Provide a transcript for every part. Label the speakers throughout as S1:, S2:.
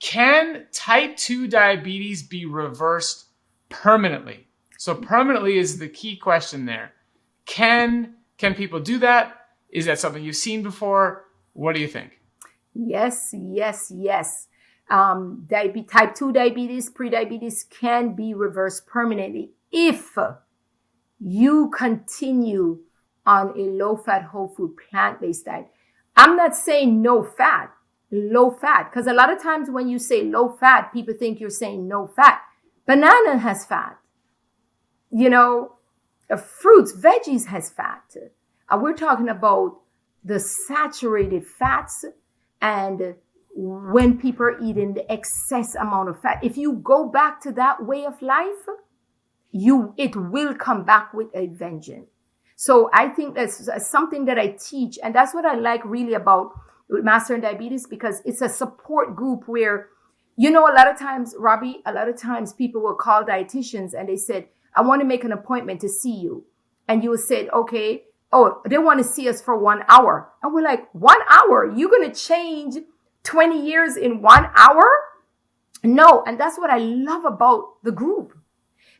S1: Can type 2 diabetes be reversed permanently? So permanently is the key question there. Can people do that? Is that something you've seen before? What do you think?
S2: Yes, yes, yes. Type 2 diabetes, prediabetes can be reversed permanently if you continue on a low fat, whole food, plant based diet. I'm not saying no fat, low fat, because a lot of times when you say low fat, people think you're saying no fat. Banana has fat, you know, fruits, veggies has fat. We're talking about the saturated fats and when people are eating the excess amount of fat. If you go back to that way of life, it will come back with a vengeance. So I think that's something that I teach. And that's what I like really about Mastering Diabetes, because it's a support group where, a lot of times, Robby, people will call dietitians and they said, I want to make an appointment to see you. And you said, okay, oh, they want to see us for 1 hour. And we're like, 1 hour? You're going to change 20 years in 1 hour? No. And that's what I love about the group,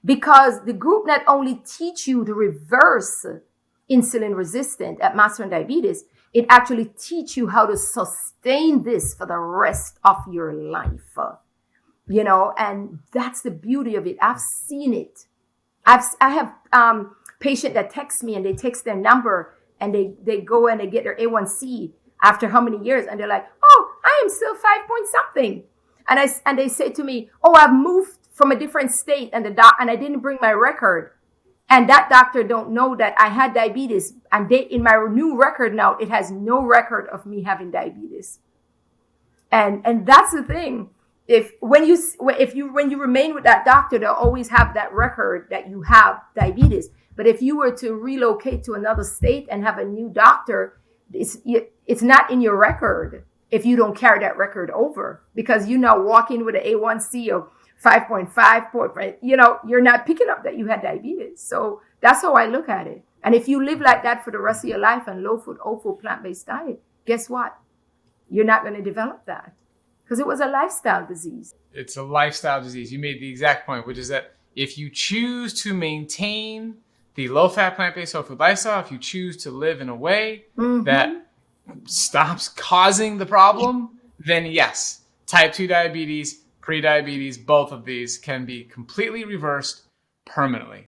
S2: because the group not only teach you to reverse insulin resistant at Mastering Diabetes, it actually teach you how to sustain this for the rest of your life. And that's the beauty of it. I've seen it. I have patient that text me and they text their number and they go and they get their A1C after how many years, and they're like, oh, I am still 5 point something. And they say to me, oh, I've moved from a different state and I didn't bring my record. And that doctor don't know that I had diabetes. And in my new record now, it has no record of me having diabetes. And that's the thing. When you remain with that doctor, they'll always have that record that you have diabetes. But if you were to relocate to another state and have a new doctor, it's not in your record if you don't carry that record over, because you now walk in with an A1C of 5.5, you're not picking up that you had diabetes. So that's how I look at it. And if you live like that for the rest of your life and low food, whole food, plant-based diet, guess what? You're not going to develop that, because it was a lifestyle disease.
S1: It's a lifestyle disease. You made the exact point, which is that if you choose to maintain the low-fat, plant-based, whole food lifestyle, if you choose to live in a way that stops causing the problem, then yes, type 2 diabetes, prediabetes, both of these can be completely reversed permanently.